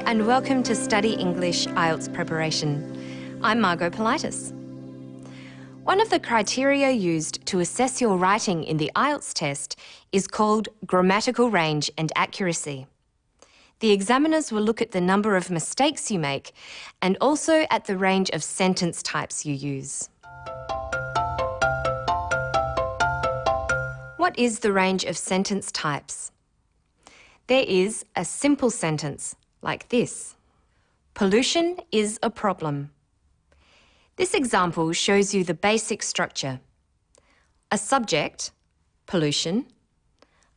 and welcome to Study English IELTS Preparation. I'm Margot Politis. One of the criteria used to assess your writing in the IELTS test is called grammatical range and accuracy. The examiners will look at the number of mistakes you make and also at the range of sentence types you use. What is the range of sentence types? There is a simple sentence, like this. Pollution is a problem. This example shows you the basic structure. A subject, pollution,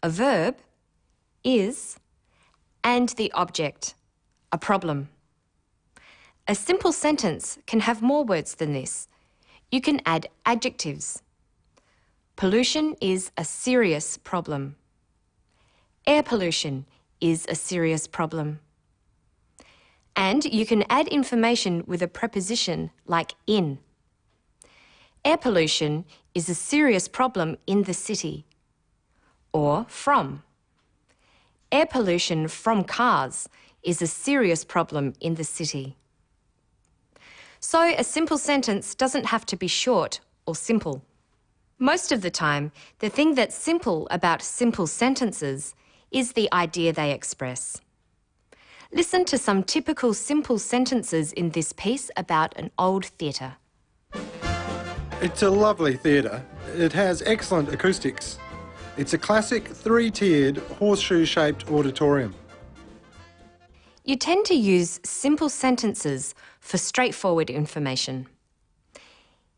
a verb, is, and the object, a problem. A simple sentence can have more words than this. You can add adjectives. Pollution is a serious problem. Air pollution is a serious problem. And you can add information with a preposition like in. Air pollution is a serious problem in the city. Or from. Air pollution from cars is a serious problem in the city. So a simple sentence doesn't have to be short or simple. Most of the time, the thing that's simple about simple sentences is the idea they express. Listen to some typical simple sentences in this piece about an old theatre. It's a lovely theatre. It has excellent acoustics. It's a classic three-tiered horseshoe-shaped auditorium. You tend to use simple sentences for straightforward information.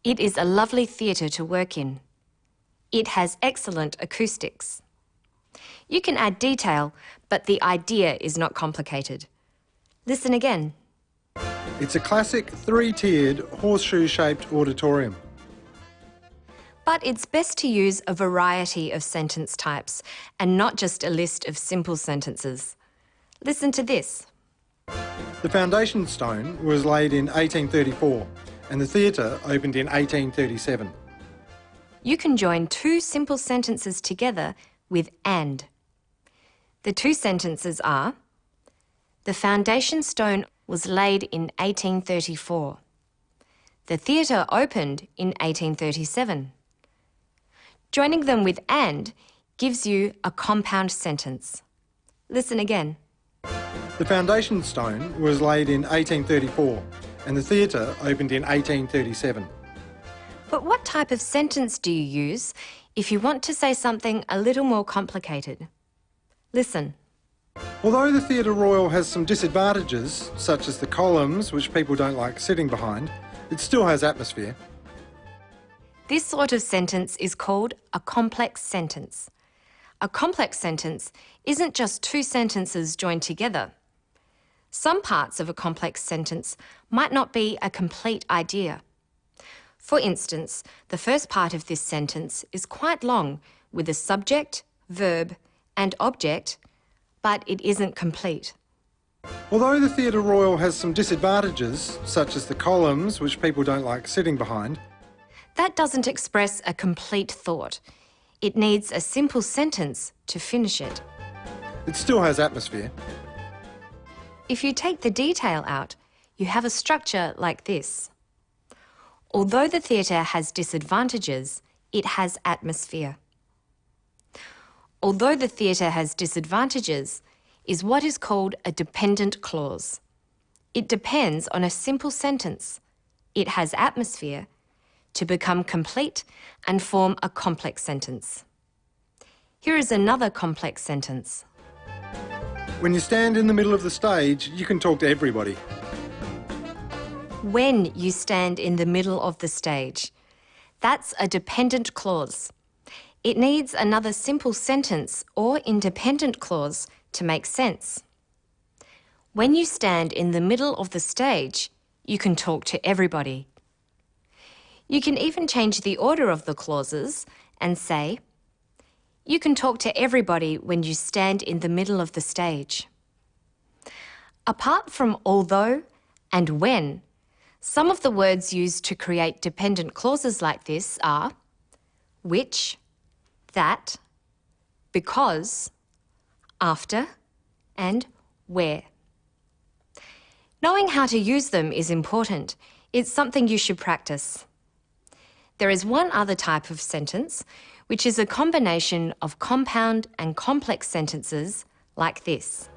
It is a lovely theatre to work in. It has excellent acoustics. You can add detail, but the idea is not complicated. Listen again. It's a classic three-tiered horseshoe-shaped auditorium. But it's best to use a variety of sentence types and not just a list of simple sentences. Listen to this. The foundation stone was laid in 1834 and the theatre opened in 1837. You can join two simple sentences together with and. The two sentences are, the foundation stone was laid in 1834. The theatre opened in 1837. Joining them with and gives you a compound sentence. Listen again. The foundation stone was laid in 1834 and the theatre opened in 1837. But what type of sentence do you use if you want to say something a little more complicated? Listen. Although the Theatre Royal has some disadvantages, such as the columns, which people don't like sitting behind, it still has atmosphere. This sort of sentence is called a complex sentence. A complex sentence isn't just two sentences joined together. Some parts of a complex sentence might not be a complete idea. For instance, the first part of this sentence is quite long with a subject, verb, and object, but it isn't complete. Although the Theatre Royal has some disadvantages, such as the columns, which people don't like sitting behind, that doesn't express a complete thought. It needs a simple sentence to finish it. It still has atmosphere. If you take the detail out, you have a structure like this. Although the theatre has disadvantages, it has atmosphere. Although the theatre has disadvantages is what is called a dependent clause. It depends on a simple sentence. It has atmosphere to become complete and form a complex sentence. Here is another complex sentence. When you stand in the middle of the stage, you can talk to everybody. When you stand in the middle of the stage. That's a dependent clause. It needs another simple sentence or independent clause to make sense. When you stand in the middle of the stage, you can talk to everybody. You can even change the order of the clauses and say, you can talk to everybody when you stand in the middle of the stage. Apart from although and when, some of the words used to create dependent clauses like this are which, that, because, after, and where. Knowing how to use them is important. It's something you should practice. There is one other type of sentence, which is a combination of compound and complex sentences like this.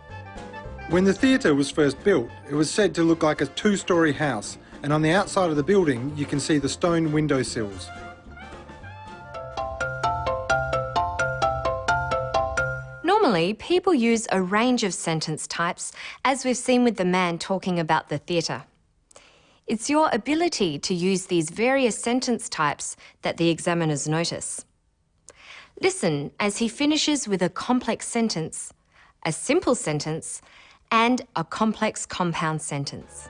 When the theatre was first built, it was said to look like a two-storey house, and on the outside of the building you can see the stone windowsills. Normally, people use a range of sentence types, as we've seen with the man talking about the theatre. It's your ability to use these various sentence types that the examiners notice. Listen as he finishes with a complex sentence, a simple sentence, and a complex compound sentence.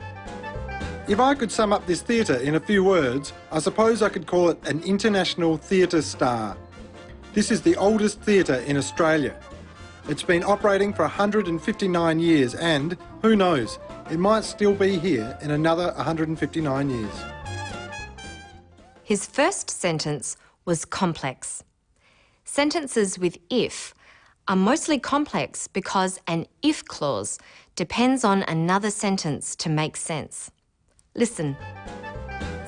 If I could sum up this theatre in a few words, I suppose I could call it an international theatre star. This is the oldest theatre in Australia. It's been operating for 159 years and, who knows, it might still be here in another 159 years. His first sentence was complex. Sentences with if are mostly complex because an if clause depends on another sentence to make sense. Listen.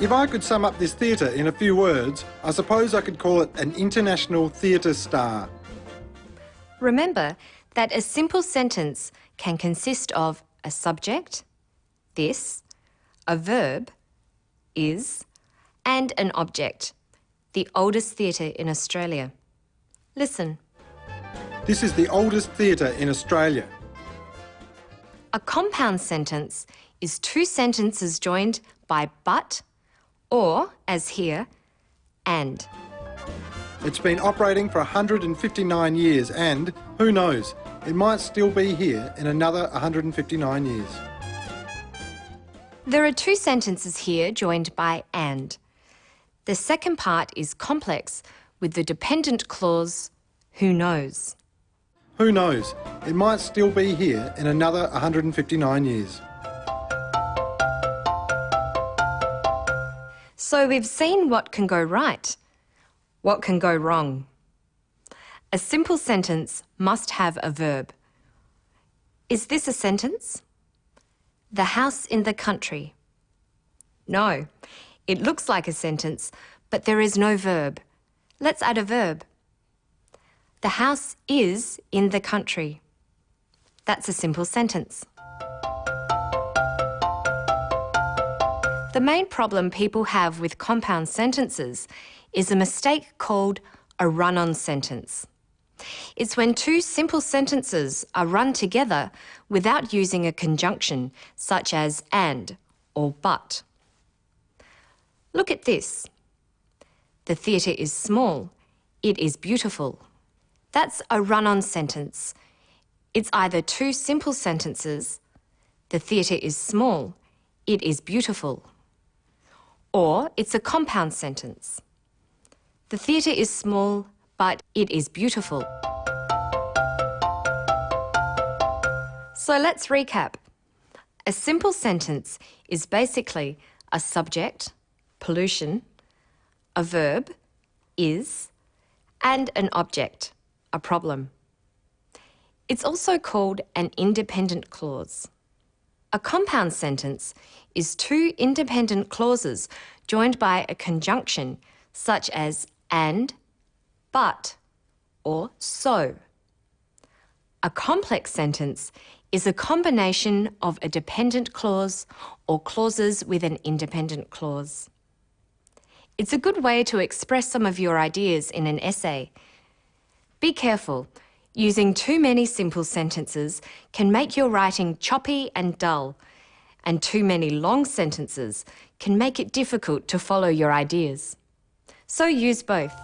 If I could sum up this theatre in a few words, I suppose I could call it an international theatre star. Remember that a simple sentence can consist of a subject, this, a verb, is, and an object, the oldest theatre in Australia. Listen. This is the oldest theatre in Australia. A compound sentence is two sentences joined by but, or, as here, and. It's been operating for 159 years and, who knows, it might still be here in another 159 years. There are two sentences here joined by and. The second part is complex with the dependent clause, who knows. Who knows, it might still be here in another 159 years. So we've seen what can go right. What can go wrong? A simple sentence must have a verb. Is this a sentence? The house in the country. No, it looks like a sentence, but there is no verb. Let's add a verb. The house is in the country. That's a simple sentence. The main problem people have with compound sentences is a mistake called a run-on sentence. It's when two simple sentences are run together without using a conjunction such as and or but. Look at this. The theatre is small. It is beautiful. That's a run-on sentence. It's either two simple sentences, the theatre is small, it is beautiful, or it's a compound sentence. The theatre is small, but it is beautiful. So let's recap. A simple sentence is basically a subject, pollution, a verb, is, and an object, a problem. It's also called an independent clause. A compound sentence is two independent clauses joined by a conjunction such as and, but, or so. A complex sentence is a combination of a dependent clause or clauses with an independent clause. It's a good way to express some of your ideas in an essay. Be careful. Using too many simple sentences can make your writing choppy and dull, and too many long sentences can make it difficult to follow your ideas. So use both.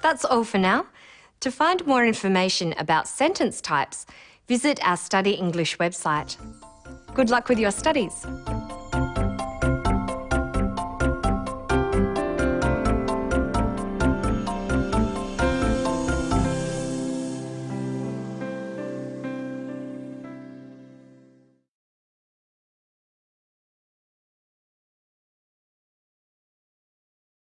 That's all for now. To find more information about sentence types, visit our Study English website. Good luck with your studies.